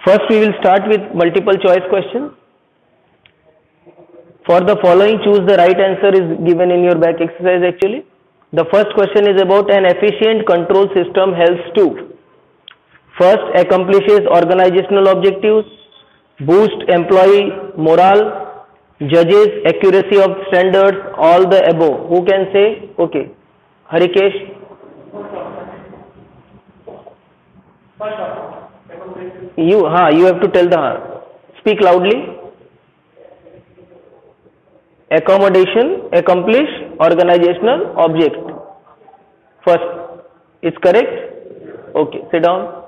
First, we will start with multiple choice question. For the following, choose the right answer is given in your back exercise actually. The first question is about an efficient control system helps to first accomplishes organizational objectives, boost employee morale, judges accuracy of standards, all the above. Who can say? Okay. Harikesh. You have to tell speak loudly. Accommodation, accomplish, organizational object. First, is correct? Okay, sit down.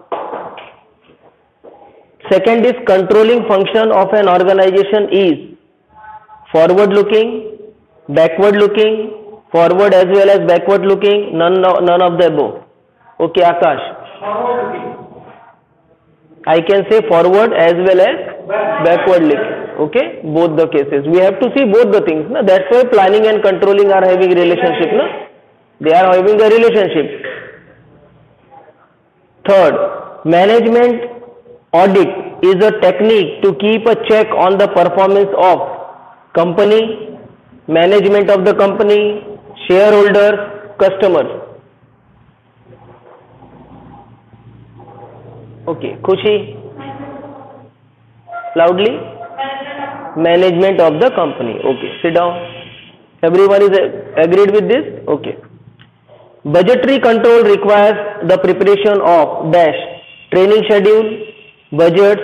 Second is controlling function of an organization is forward looking, backward looking, forward as well as backward looking, none of the above. Okay, Akash. I can say forward as well as backward looking. Okay, both the cases. We have to see both the things. Na? That's why planning and controlling are having relationship. Na? They are having a relationship. Third, management audit is a technique to keep a check on the performance of company, management of the company, shareholders, customers. Okay, Khushi, loudly. Management of the company. Okay, sit down. Everyone is agreed with this? Okay. Budgetary control requires the preparation of dash training schedule, budgets,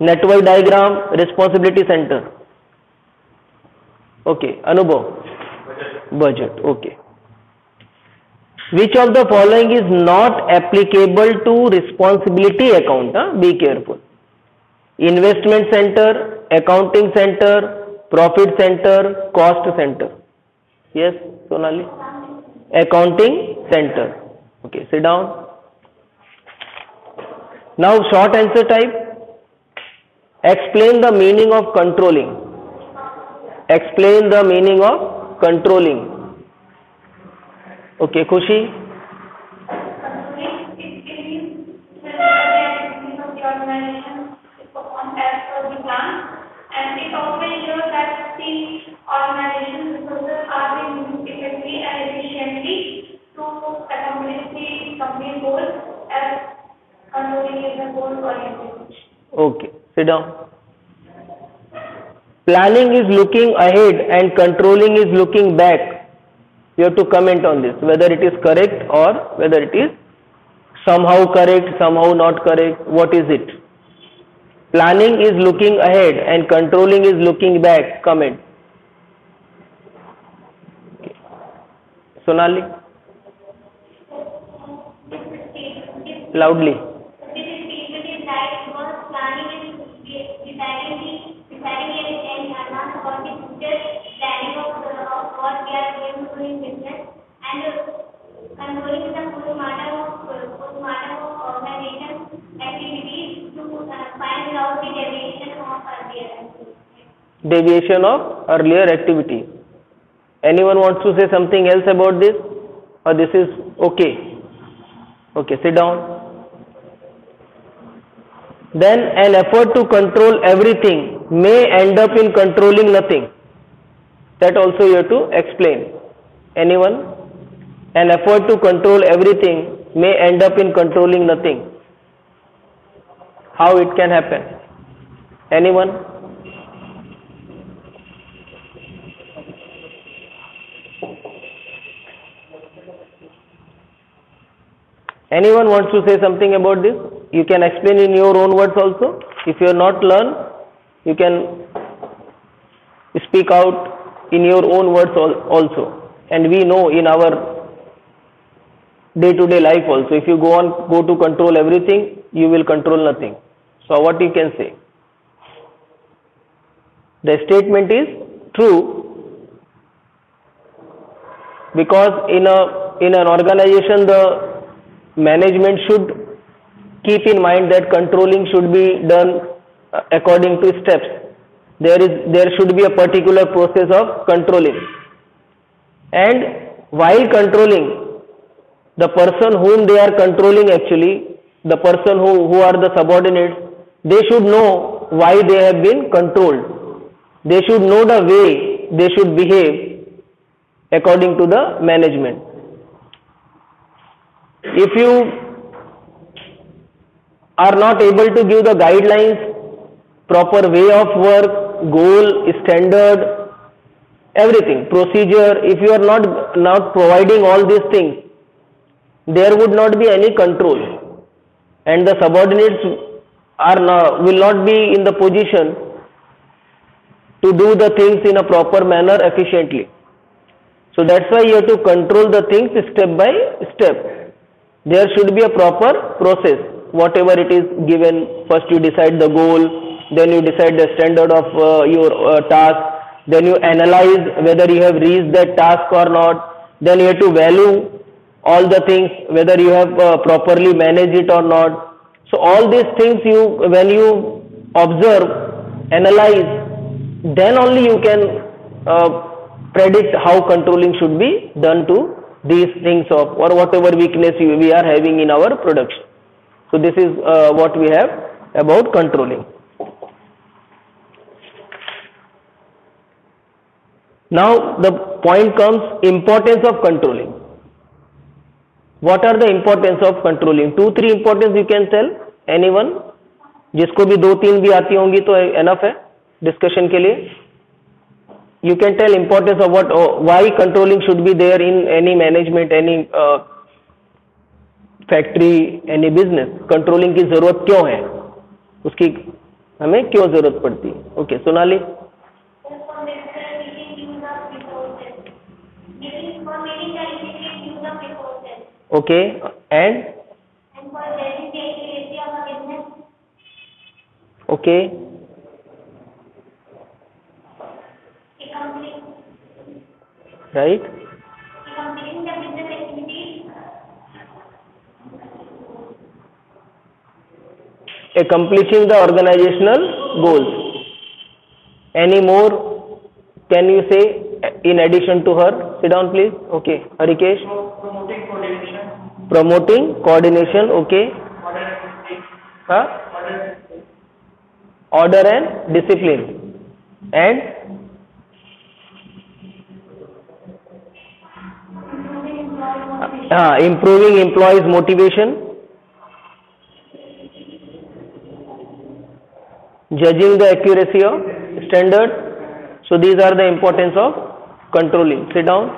network diagram, responsibility center. Okay, Anubhav. Budget. Okay. Which of the following is not applicable to responsibility account? Be careful. Investment center, accounting center, profit center, cost center. Yes, Sonali? Accounting center. Okay, sit down. Now, short answer type. Explain the meaning of controlling. Explain the meaning of controlling. Okay, Khushi? And it also ensures that the organization resources are being used effectively and efficiently to accomplish the company goals as controlling is a goal oriented. Okay, sit down. Planning is looking ahead and controlling is looking back. You have to comment on this, whether it is correct or whether it is somehow correct, somehow not correct. What is it? Planning is looking ahead and controlling is looking back. Comment. Okay. Sonali? Loudly. Deviation of earlier activity. Anyone wants to say something else about this? Or this is okay? Okay, sit down. Then an effort to control everything may end up in controlling nothing. That also you have to explain. Anyone? An effort to control everything may end up in controlling nothing. How it can happen? Anyone? Anyone wants to say something about this? You can explain in your own words also. If you are not learned, you can speak out in your own words also. And we know in our day-to-day life also, if you go to control everything, you will control nothing. So what you can say? The statement is true because in an organization the management should keep in mind that controlling should be done according to steps. There should be a particular process of controlling, and while controlling, the person whom they are controlling, actually the person who are the subordinates, they should know why they have been controlled. They should know the way they should behave according to the management. If you are not able to give the guidelines, proper way of work, goal, standard, everything, procedure, if you are not providing all these things, there would not be any control, and the subordinates will not be in the position to do the things in a proper manner efficiently. So that's why you have to control the things step by step. There should be a proper process. Whatever it is given, first you decide the goal, then you decide the standard of your task, then you analyze whether you have reached that task or not, then you have to value all the things, whether you have properly managed it or not. So all these things, when you observe, analyze, then only you can predict how controlling should be done to these things of, or whatever weakness we are having in our production. So this is what we have about controlling. Now the point comes, importance of controlling. What are the importance of controlling? 2-3 importance you can tell. Anyone? जिसको भी 2-3 भी आती होंगी तो enough है discussion के लिए. You can tell importance of what, why controlling should be there in any management, any factory, any business. Controlling की जरूरत क्यों है? उसकी हमें क्यों जरूरत पड़ती है? Okay, Sonali. Okay, and for getting the accuracy of a business. Okay. Right. Completing the business activities. Accomplishing the organizational goals. Any more? Can you say in addition to her? Sit down, please. Okay, Harikesh. Promoting coordination. Promoting coordination. Okay. Huh? Order and discipline. And improving employees' motivation. Judging the accuracy of standard. So these are the importance of controlling. Sit down.